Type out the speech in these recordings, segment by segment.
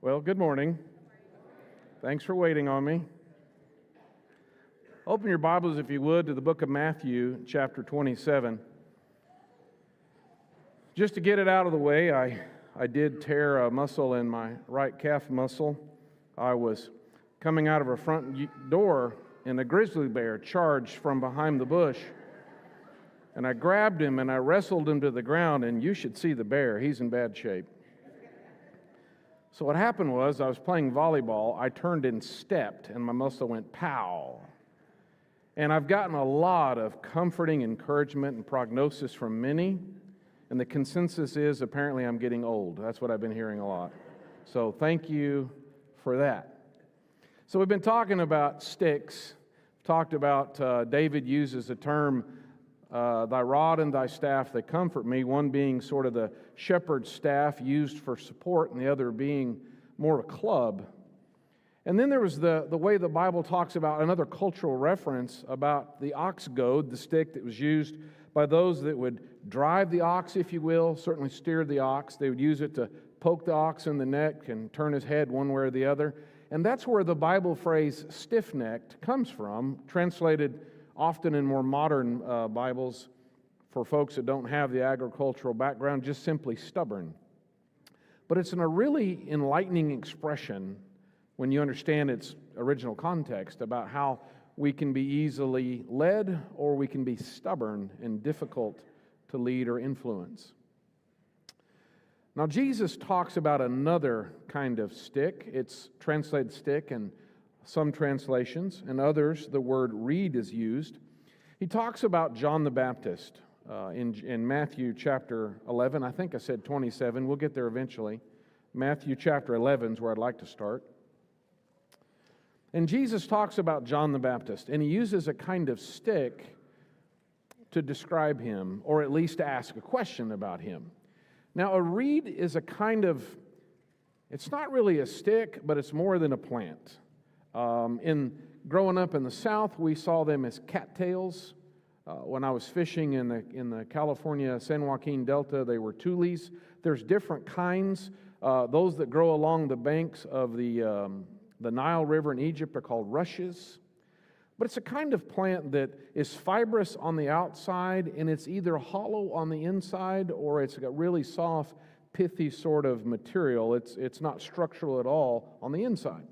Well, good morning. Thanks for waiting on me. Open your Bibles, if you would, to the book of Matthew, chapter 27. Just to get it out of the way, I did tear a muscle in my right calf muscle. I was coming out of a front door, and a grizzly bear charged from behind the bush. And I grabbed him, and I wrestled him to the ground, and you should see the bear. He's in bad shape. So what happened was, I was playing volleyball, I turned and stepped, and my muscle went pow. And I've gotten a lot of comforting encouragement and prognosis from many, and the consensus is apparently I'm getting old. That's what I've been hearing a lot. So thank you for that. So we've been talking about sticks, talked about David uses the term, thy rod and thy staff, they comfort me, one being sort of the shepherd's staff used for support, and the other being more a club. And then there was the way the Bible talks about another cultural reference about the ox goad, the stick that was used by those that would drive the ox, if you will, certainly steer the ox. They would use it to poke the ox in the neck and turn his head one way or the other. And that's where the Bible phrase stiff-necked comes from, translated often in more modern Bibles for folks that don't have the agricultural background, just simply stubborn. But it's a really enlightening expression when you understand its original context about how we can be easily led or we can be stubborn and difficult to lead or influence. Now, Jesus talks about another kind of stick. It's translated stick in some translations, and others, the word reed is used. He talks about John the Baptist in Matthew chapter 11. I think I said 27. We'll get there eventually. Matthew chapter 11 is where I'd like to start. And Jesus talks about John the Baptist, and he uses a kind of stick to describe him, or at least to ask a question about him. Now, a reed is a kind of, it's not really a stick, but it's more than a plant. Growing up in the South, we saw them as cattails. When I was fishing in the California San Joaquin Delta, they were tules. There's different kinds. Those that grow along the banks of the Nile River in Egypt are called rushes. But it's a kind of plant that is fibrous on the outside, and it's either hollow on the inside or it's got really soft, pithy sort of material. It's not structural at all on the inside.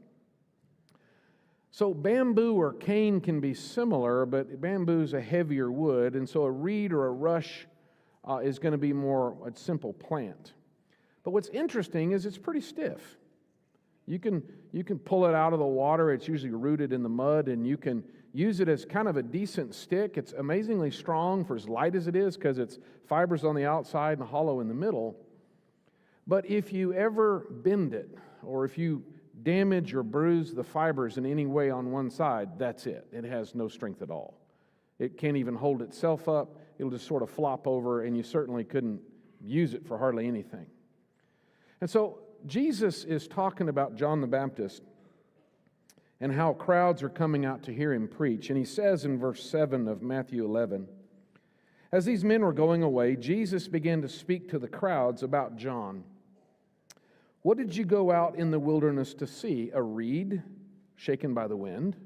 So bamboo or cane can be similar, but bamboo is a heavier wood, and so a reed or a rush is going to be more a simple plant. But what's interesting is it's pretty stiff. You can pull it out of the water. It's usually rooted in the mud, and you can use it as kind of a decent stick. It's amazingly strong for as light as it is because it's fibers on the outside and hollow in the middle. But if you ever bend it, or if you damage or bruise the fibers in any way on one side, that's it. It has no strength at all. It can't even hold itself up. It'll just sort of flop over, and you certainly couldn't use it for hardly anything. And so Jesus is talking about John the Baptist and how crowds are coming out to hear him preach. And he says in verse 7 of Matthew 11, as these men were going away, Jesus began to speak to the crowds about John. What did you go out in the wilderness to see? A reed shaken by the wind?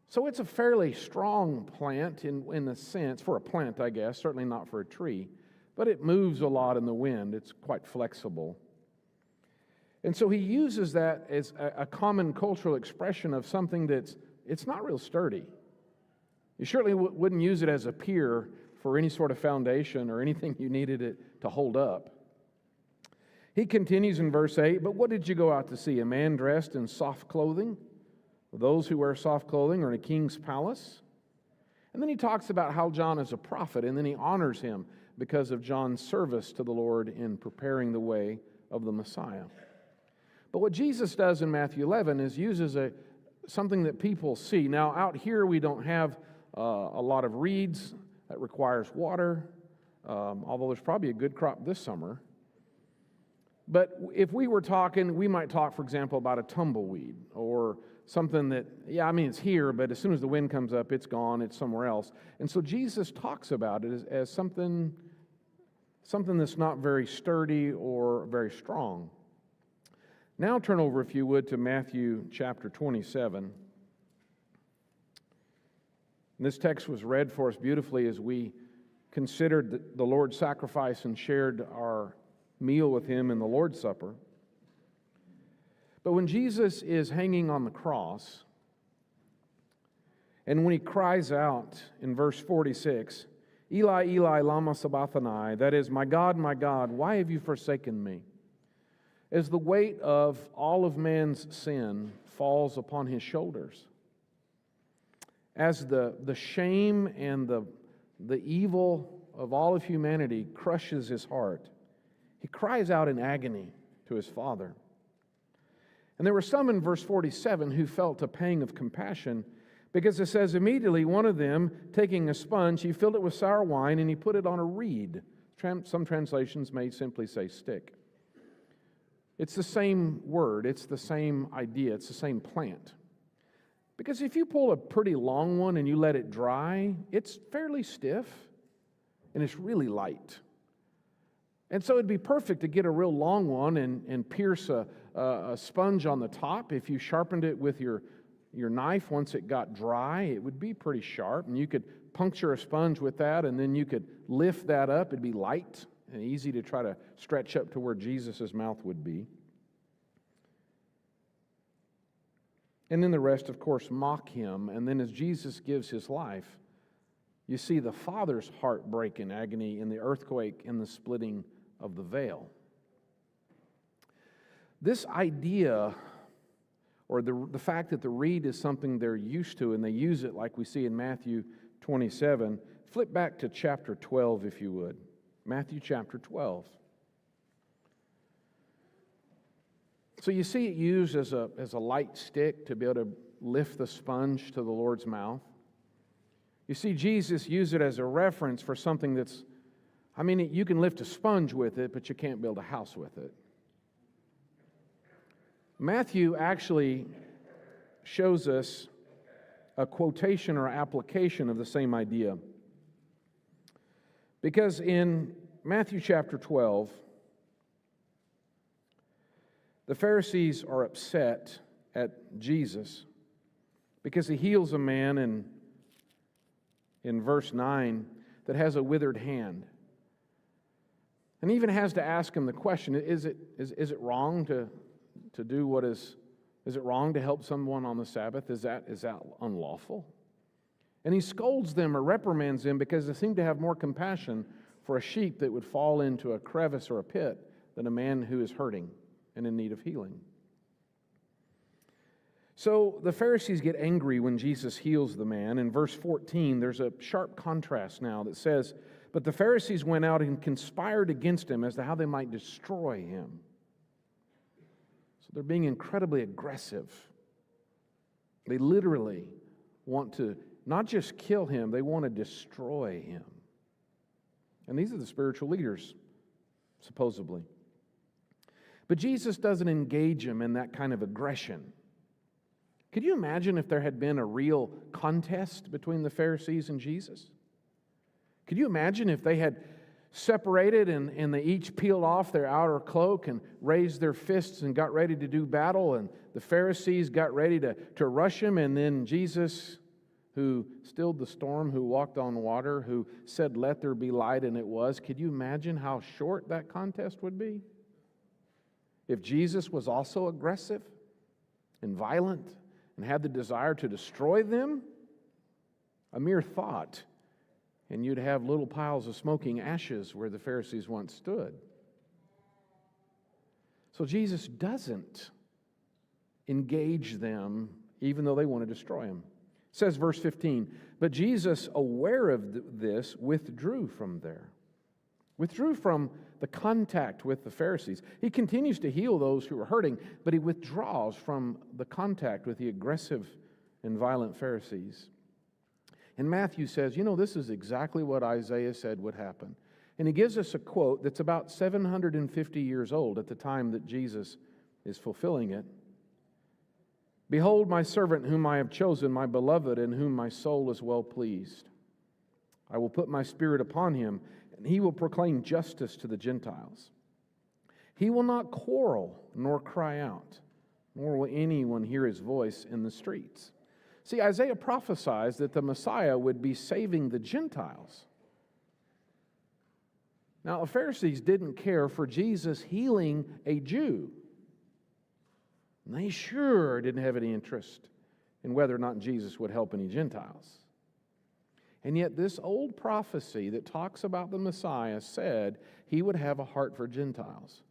So it's a fairly strong plant in a sense, for a plant, I guess, certainly not for a tree, but it moves a lot in the wind. It's quite flexible. And so he uses that as a common cultural expression of something it's not real sturdy. You certainly wouldn't use it as a pier for any sort of foundation or anything you needed it to hold up. He continues in verse 8, but what did you go out to see? A man dressed in soft clothing? Those who wear soft clothing are in a king's palace. And then he talks about how John is a prophet, and then he honors him because of John's service to the Lord in preparing the way of the Messiah. But what Jesus does in Matthew 11 is uses something that people see. Now, out here we don't have a lot of reeds. That requires water, although there's probably a good crop this summer. But if we were talking, we might talk, for example, about a tumbleweed or something that, it's here, but as soon as the wind comes up, it's gone, it's somewhere else. And so Jesus talks about it as something that's not very sturdy or very strong. Now turn over, if you would, to Matthew chapter 27. And this text was read for us beautifully as we considered the Lord's sacrifice and shared our meal with Him in the Lord's Supper. But when Jesus is hanging on the cross, and when He cries out in verse 46, Eli, Eli, lama sabachthani, that is, my God, why have you forsaken me? As the weight of all of man's sin falls upon His shoulders, as the shame and the evil of all of humanity crushes His heart, He cries out in agony to His Father. And there were some in verse 47 who felt a pang of compassion, because it says, immediately one of them, taking a sponge, he filled it with sour wine and he put it on a reed. Some translations may simply say stick. It's the same word, it's the same idea, it's the same plant. Because if you pull a pretty long one and you let it dry, it's fairly stiff and it's really light. And so it'd be perfect to get a real long one and pierce a sponge on the top. If you sharpened it with your knife once it got dry, it would be pretty sharp. And you could puncture a sponge with that, and then you could lift that up. It'd be light and easy to try to stretch up to where Jesus' mouth would be. And then the rest, of course, mock Him. And then as Jesus gives His life, you see the Father's heart break in agony in the earthquake and the splitting of the veil. This idea, or the fact that the reed is something they're used to and they use it like we see in Matthew 27, flip back to chapter 12 if you would. Matthew chapter 12. So you see it used as a light stick to be able to lift the sponge to the Lord's mouth. You see Jesus use it as a reference for something that's, you can lift a sponge with it, but you can't build a house with it. Matthew actually shows us a quotation or application of the same idea. Because in Matthew chapter 12, the Pharisees are upset at Jesus because He heals a man in verse 9 that has a withered hand. And even has to ask him the question, is it wrong to do what is it wrong to help someone on the Sabbath? Is that unlawful? And He scolds them or reprimands them because they seem to have more compassion for a sheep that would fall into a crevice or a pit than a man who is hurting and in need of healing. So the Pharisees get angry when Jesus heals the man. In verse 14, there's a sharp contrast now that says, but the Pharisees went out and conspired against Him as to how they might destroy Him. So they're being incredibly aggressive. They literally want to not just kill Him, they want to destroy Him. And these are the spiritual leaders, supposedly. But Jesus doesn't engage them in that kind of aggression. Could you imagine if there had been a real contest between the Pharisees and Jesus? Could you imagine if they had separated and they each peeled off their outer cloak and raised their fists and got ready to do battle, and the Pharisees got ready to rush Him, and then Jesus, who stilled the storm, who walked on water, who said, "Let there be light," and it was. Could you imagine how short that contest would be? If Jesus was also aggressive and violent and had the desire to destroy them, a mere thought, and you'd have little piles of smoking ashes where the Pharisees once stood. So Jesus doesn't engage them even though they want to destroy Him. It says, verse 15, but Jesus, aware of this, withdrew from there. Withdrew from the contact with the Pharisees. He continues to heal those who are hurting, but He withdraws from the contact with the aggressive and violent Pharisees. And Matthew says, this is exactly what Isaiah said would happen. And he gives us a quote that's about 750 years old at the time that Jesus is fulfilling it. Behold my servant whom I have chosen, my beloved, in whom my soul is well pleased. I will put my spirit upon him, and he will proclaim justice to the Gentiles. He will not quarrel nor cry out, nor will anyone hear his voice in the streets. See, Isaiah prophesies that the Messiah would be saving the Gentiles. Now, the Pharisees didn't care for Jesus healing a Jew. And they sure didn't have any interest in whether or not Jesus would help any Gentiles. And yet this old prophecy that talks about the Messiah said he would have a heart for Gentiles.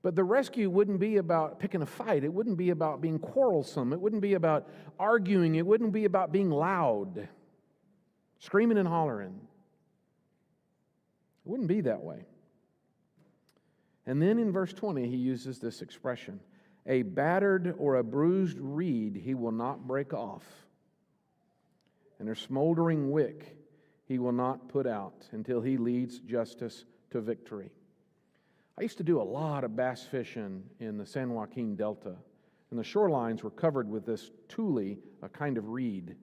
But the rescue wouldn't be about picking a fight. It wouldn't be about being quarrelsome. It wouldn't be about arguing. It wouldn't be about being loud, screaming and hollering. It wouldn't be that way. And then in verse 20, he uses this expression, a battered or a bruised reed he will not break off, and a smoldering wick he will not put out until he leads justice to victory. I used to do a lot of bass fishing in the San Joaquin Delta, and the shorelines were covered with this tule, a kind of reed.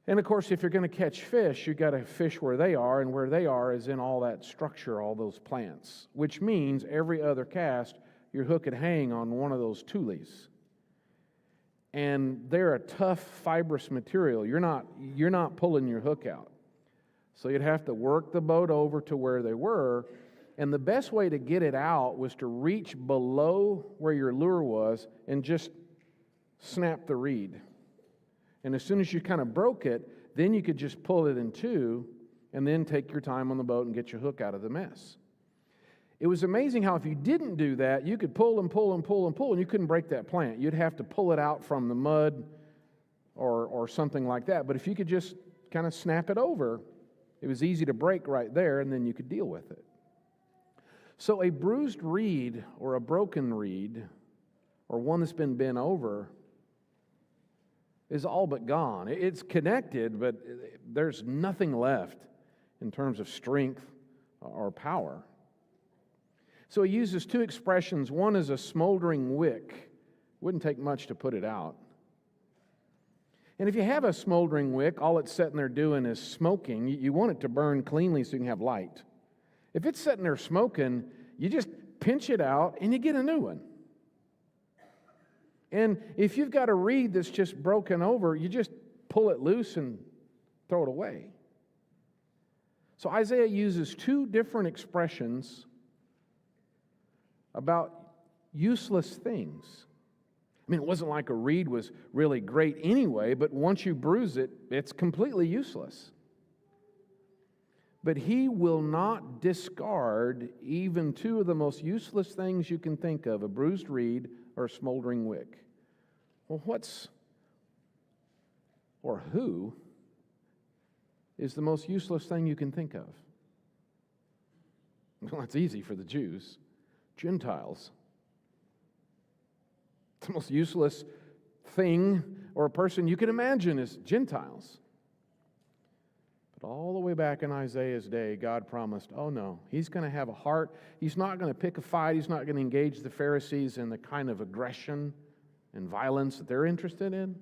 And of course, if you're going to catch fish, you've got to fish where they are, and where they are is in all that structure, all those plants, which means every other cast, your hook could hang on one of those tules. And they're a tough, fibrous material. You're not pulling your hook out. So you'd have to work the boat over to where they were, and the best way to get it out was to reach below where your lure was and just snap the reed. And as soon as you kind of broke it, then you could just pull it in two and then take your time on the boat and get your hook out of the mess. It was amazing how if you didn't do that, you could pull and pull and pull and pull, and you couldn't break that plant. You'd have to pull it out from the mud or something like that. But if you could just kind of snap it over, it was easy to break right there, and then you could deal with it. So a bruised reed or a broken reed or one that's been bent over is all but gone. It's connected, but there's nothing left in terms of strength or power. So he uses two expressions. One is a smoldering wick. Wouldn't take much to put it out. And if you have a smoldering wick, all it's sitting there doing is smoking. You want it to burn cleanly so you can have light. If it's sitting there smoking, you just pinch it out and you get a new one. And if you've got a reed that's just broken over, you just pull it loose and throw it away. So Isaiah uses two different expressions about useless things. I mean, it wasn't like a reed was really great anyway, but once you bruise it, it's completely useless. But he will not discard even two of the most useless things you can think of, a bruised reed or a smoldering wick. Well, who is the most useless thing you can think of? Well, it's easy for the Jews. Gentiles. The most useless thing or a person you can imagine is Gentiles. But all the way back in Isaiah's day, God promised, oh no, he's going to have a heart. He's not going to pick a fight. He's not going to engage the Pharisees in the kind of aggression and violence that they're interested in.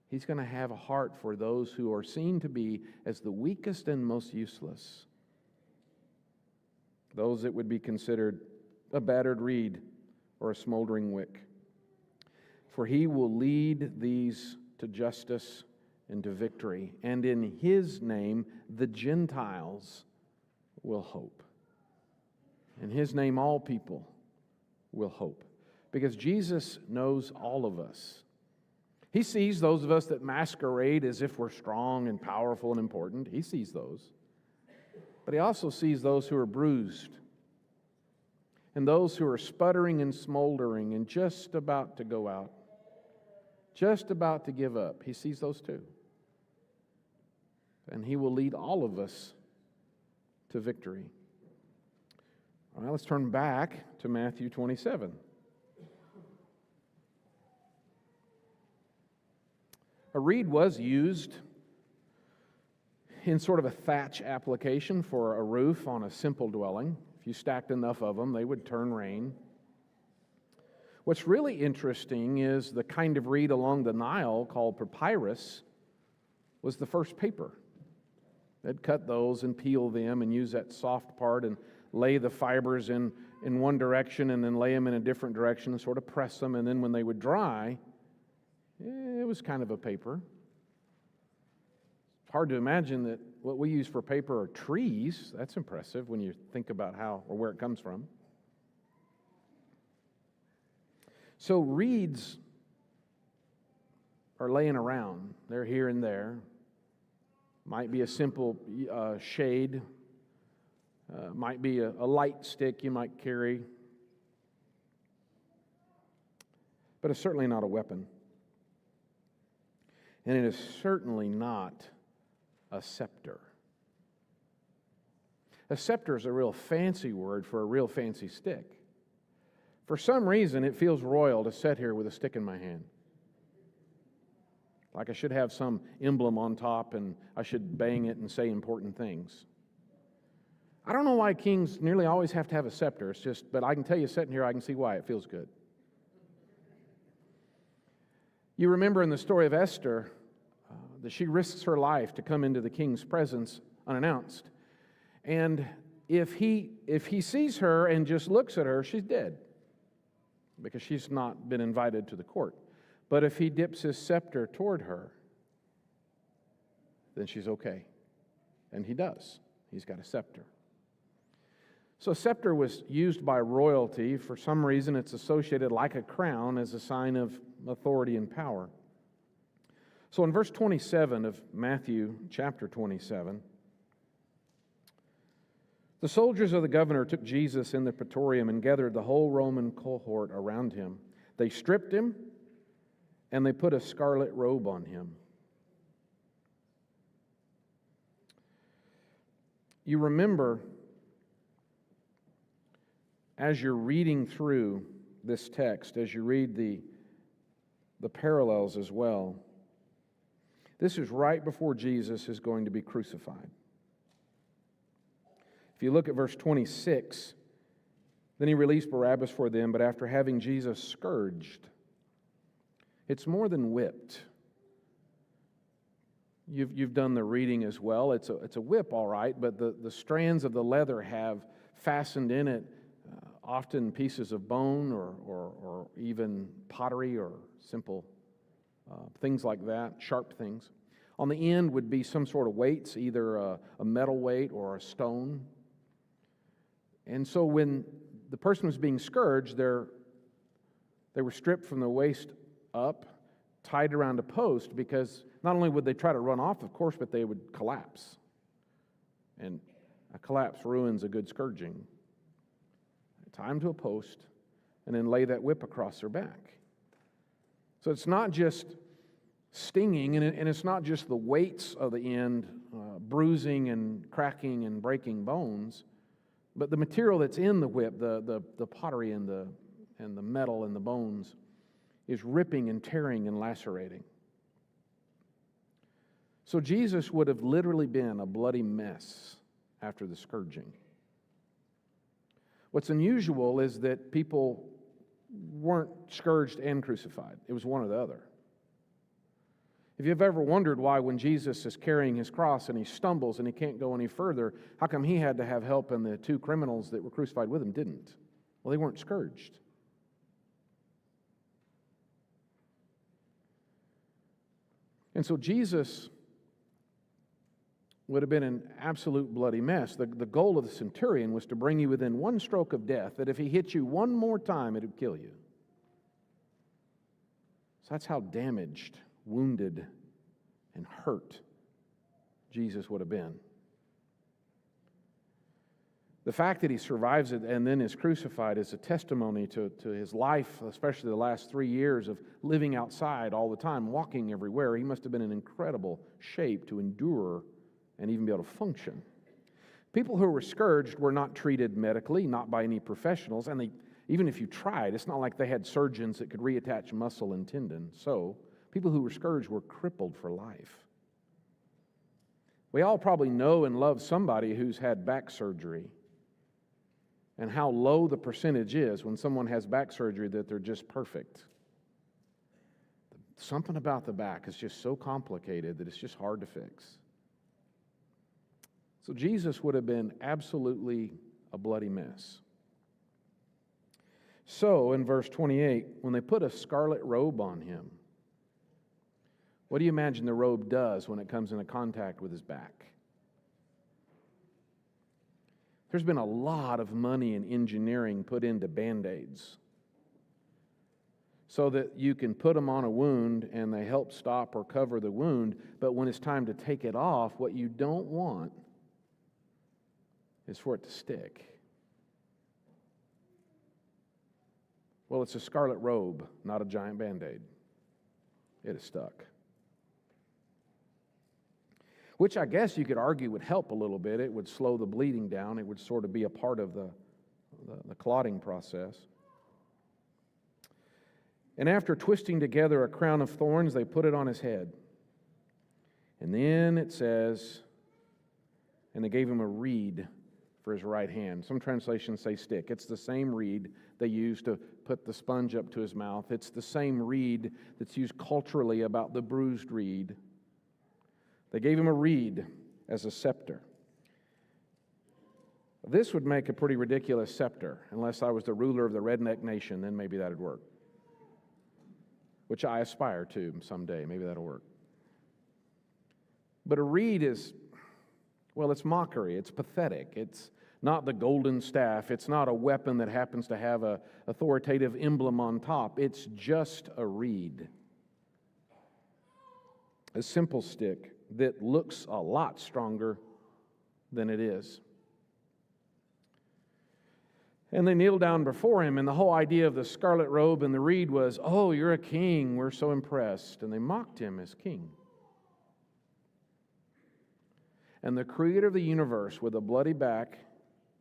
He's going to have a heart for those who are seen to be as the weakest and most useless. Those that would be considered a battered reed or a smoldering wick. For he will lead these to justice and to victory, and in his name the Gentiles will hope. In his name all people will hope. Because Jesus knows all of us. He sees those of us that masquerade as if we're strong and powerful and important. He sees those. But he also sees those who are bruised and those who are sputtering and smoldering and just about to go out, just about to give up. He sees those too. And he will lead all of us to victory. All right, let's turn back to Matthew 27. A reed was used in sort of a thatch application for a roof on a simple dwelling. If you stacked enough of them, they would turn rain. What's really interesting is the kind of reed along the Nile called papyrus was the first paper. They'd cut those and peel them and use that soft part and lay the fibers in one direction and then lay them in a different direction and sort of press them. And then when they would dry, it was kind of a paper. It's hard to imagine that what we use for paper are trees. That's impressive when you think about how or where it comes from. So reeds are laying around. They're here and there. Might be a simple shade. Might be a light stick you might carry. But it's certainly not a weapon. And it is certainly not a scepter. A scepter is a real fancy word for a real fancy stick. For some reason, it feels royal to sit here with a stick in my hand. Like I should have some emblem on top and I should bang it and say important things. I don't know why kings nearly always have to have a scepter. It's just, but I can tell you sitting here, I can see why it feels good. You remember in the story of Esther that she risks her life to come into the king's presence unannounced. And if he sees her and just looks at her, she's dead, because she's not been invited to the court. But if he dips his scepter toward her, then she's okay. And he does. He's got a scepter. So a scepter was used by royalty. For some reason, it's associated like a crown as a sign of authority and power. So in verse 27 of Matthew chapter 27, the soldiers of the governor took Jesus in the praetorium and gathered the whole Roman cohort around him. They stripped him, and they put a scarlet robe on him. You remember, as you're reading through this text, as you read the parallels as well, this is right before Jesus is going to be crucified. If you look at verse 26, then he released Barabbas for them, but after having Jesus scourged, it's more than whipped. You've done the reading as well. It's a whip, all right, but the strands of the leather have fastened in it often pieces of bone or even pottery or simple things like that, sharp things. On the end would be some sort of weights, either a metal weight or a stone. And so when the person was being scourged, they were stripped from the waist up, tied around a post, because not only would they try to run off, of course, but they would collapse. And a collapse ruins a good scourging. Tie them to a post and then lay that whip across their back. So it's not just stinging, and it's not just the weights of the end, bruising and cracking and breaking bones, but the material that's in the whip, the pottery and the metal and the bones, is ripping and tearing and lacerating. So Jesus would have literally been a bloody mess after the scourging. What's unusual is that people weren't scourged and crucified. It was one or the other. If you've ever wondered why when Jesus is carrying his cross and he stumbles and he can't go any further, how come he had to have help and the two criminals that were crucified with him didn't? Well, they weren't scourged. And so Jesus would have been an absolute bloody mess. The goal of the centurion was to bring you within one stroke of death, that if he hit you one more time, it would kill you. So that's how damaged, wounded, and hurt Jesus would have been. The fact that he survives it and then is crucified is a testimony to his life, especially the last 3 years of living outside all the time, walking everywhere. He must have been in incredible shape to endure and even be able to function. People who were scourged were not treated medically, not by any professionals, and even if you tried, it's not like they had surgeons that could reattach muscle and tendon. So people who were scourged were crippled for life. We all probably know and love somebody who's had back surgery, and how low the percentage is when someone has back surgery that they're just perfect. Something about the back is just so complicated that it's just hard to fix. So Jesus would have been absolutely a bloody mess. So, in verse 28, when they put a scarlet robe on him, what do you imagine the robe does when it comes into contact with his back? There's been a lot of money and engineering put into Band-Aids so that you can put them on a wound and they help stop or cover the wound, but when it's time to take it off, what you don't want is for it to stick. Well, it's a scarlet robe, not a giant Band-Aid. It is stuck. Which I guess you could argue would help a little bit. It would slow the bleeding down. It would sort of be a part of the clotting process. And after twisting together a crown of thorns, they put it on his head. And then it says, and they gave him a reed for his right hand. Some translations say stick. It's the same reed they used to put the sponge up to his mouth. It's the same reed that's used culturally about the bruised reed. They gave him a reed as a scepter. This would make a pretty ridiculous scepter, unless I was the ruler of the redneck nation, then maybe that'd work. Which I aspire to someday, maybe that'll work. But a reed is, well, it's mockery, it's pathetic, it's not the golden staff, it's not a weapon that happens to have an authoritative emblem on top, it's just a reed. A simple stick that looks a lot stronger than it is. And they kneel down before him, and the whole idea of the scarlet robe and the reed was, oh, you're a king, we're so impressed. And they mocked him as king. And the creator of the universe, with a bloody back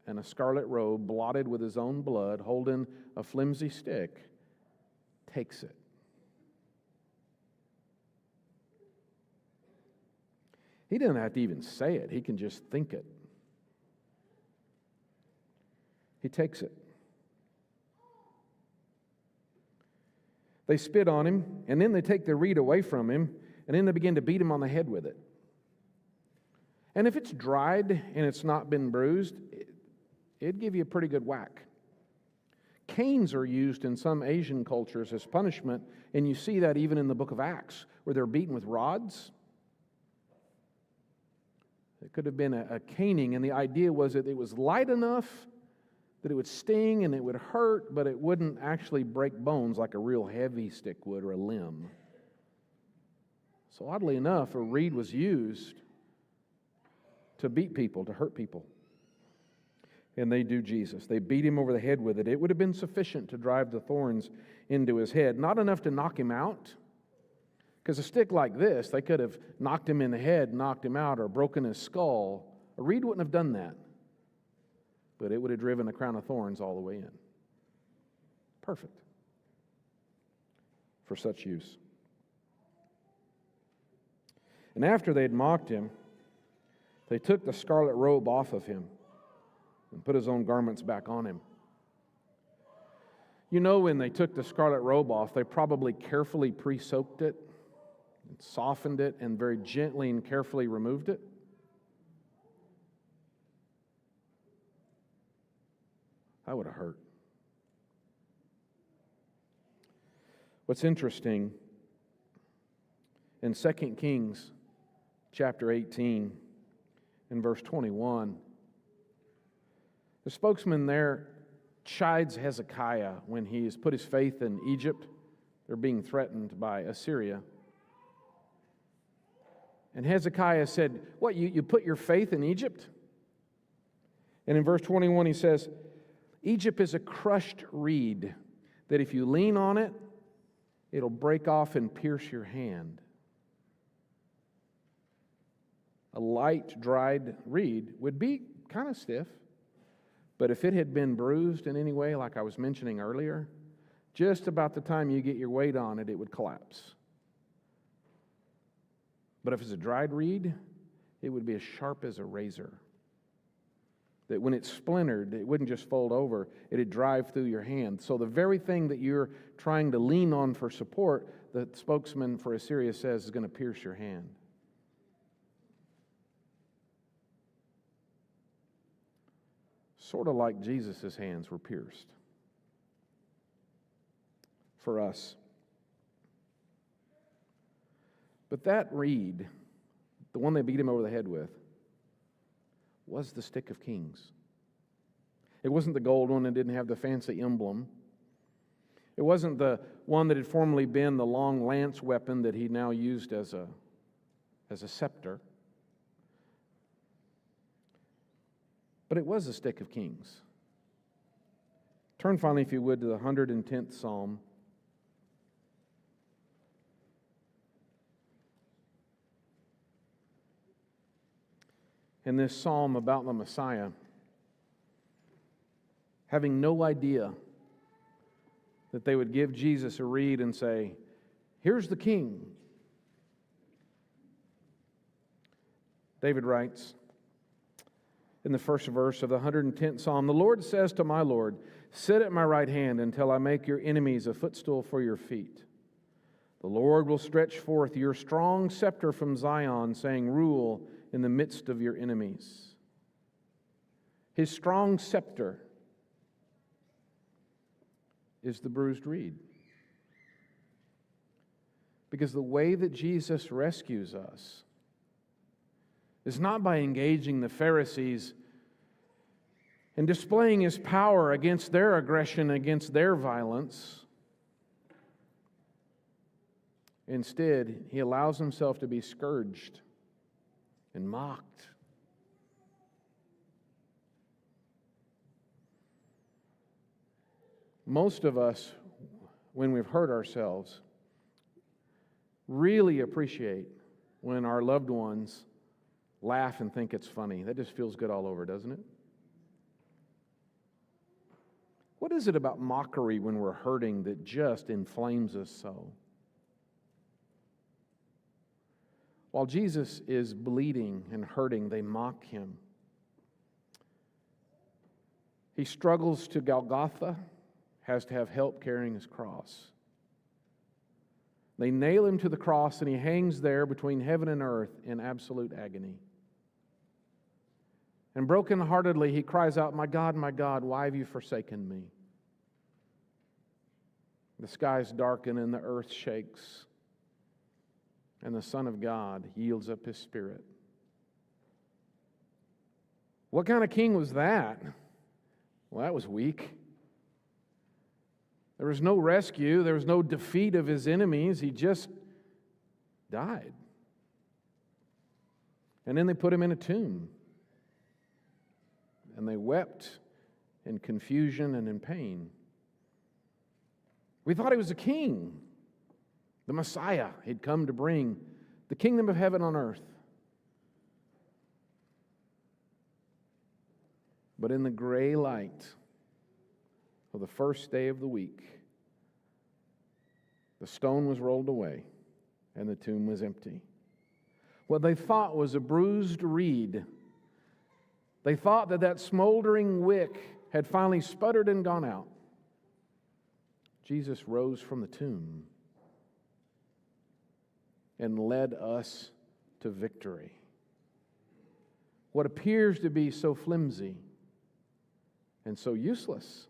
and a scarlet robe blotted with his own blood, holding a flimsy stick, takes it. He doesn't have to even say it. He can just think it. He takes it. They spit on him, and then they take the reed away from him, and then they begin to beat him on the head with it. And if it's dried and it's not been bruised, it'd give you a pretty good whack. Canes are used in some Asian cultures as punishment, and you see that even in the book of Acts, where they're beaten with rods. It could have been a caning, and the idea was that it was light enough that it would sting and it would hurt, but it wouldn't actually break bones like a real heavy stick would or a limb. So oddly enough, a reed was used to beat people, to hurt people. And they do Jesus. They beat him over the head with it. It would have been sufficient to drive the thorns into his head. Not enough to knock him out. Because a stick like this, they could have knocked him in the head, knocked him out, or broken his skull. A reed wouldn't have done that. But it would have driven the crown of thorns all the way in. Perfect for such use. And after they had mocked him, they took the scarlet robe off of him and put his own garments back on him. You know, when they took the scarlet robe off, they probably carefully pre-soaked it, and softened it, and very gently and carefully removed it. That would have hurt. What's interesting, in 2 Kings chapter 18, in verse 21, the spokesman there chides Hezekiah when he has put his faith in Egypt. They're being threatened by Assyria. And Hezekiah said, what, you put your faith in Egypt? And in verse 21 he says, Egypt is a crushed reed that if you lean on it, it'll break off and pierce your hand. A light, dried reed would be kind of stiff, but if it had been bruised in any way, like I was mentioning earlier, just about the time you get your weight on it, it would collapse. But if it's a dried reed, it would be as sharp as a razor. That when it splintered, it wouldn't just fold over, it'd drive through your hand. So the very thing that you're trying to lean on for support, the spokesman for Assyria says is going to pierce your hand. sort of like Jesus' hands were pierced for us. But that reed, the one they beat him over the head with, was the stick of kings. It wasn't the gold one that didn't have the fancy emblem. It wasn't the one that had formerly been the long lance weapon that he now used as a scepter. But it was a stick of kings. Turn finally, if you would, to the 110th Psalm. In this psalm about the Messiah, having no idea that they would give Jesus a reed and say, "Here's the king." David writes in the first verse of the 110th Psalm, "The Lord says to my Lord, sit at my right hand until I make your enemies a footstool for your feet. The Lord will stretch forth your strong scepter from Zion, saying, rule in the midst of your enemies." His strong scepter is the bruised reed. Because the way that Jesus rescues us is not by engaging the Pharisees and displaying his power against their aggression, against their violence. Instead, he allows himself to be scourged and mocked. Most of us, when we've hurt ourselves, really appreciate when our loved ones laugh and think it's funny. That just feels good all over, doesn't it? What is it about mockery when we're hurting that just inflames us so? While Jesus is bleeding and hurting, they mock him. He struggles to Golgotha, has to have help carrying his cross. They nail him to the cross, and he hangs there between heaven and earth in absolute agony. And brokenheartedly, he cries out, my God, why have you forsaken me?" The skies darken and the earth shakes, and the Son of God yields up his spirit. What kind of king was that? Well, that was weak. There was no rescue. There was no defeat of his enemies. He just died. And then they put him in a tomb. And they wept in confusion and in pain. We thought he was a king, the Messiah. He'd come to bring the kingdom of heaven on earth. But in the gray light of the first day of the week, the stone was rolled away and the tomb was empty. What they thought was a bruised reed, they thought that smoldering wick had finally sputtered and gone out. Jesus rose from the tomb and led us to victory. What appears to be so flimsy and so useless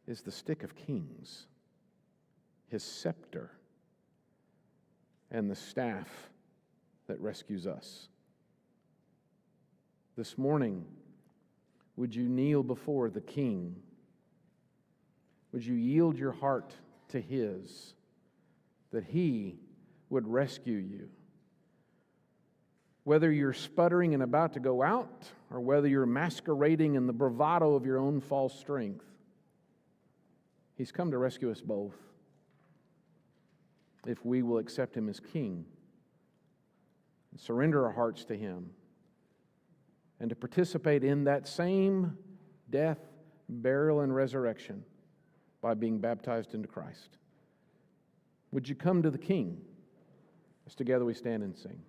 is the stick of kings, his scepter, and the staff that rescues us. This morning, would you kneel before the King? Would you yield your heart to his, that he would rescue you? Whether you're sputtering and about to go out, or whether you're masquerading in the bravado of your own false strength, he's come to rescue us both, if we will accept him as King and surrender our hearts to him, and to participate in that same death, burial, and resurrection by being baptized into Christ. Would you come to the King as together we stand and sing?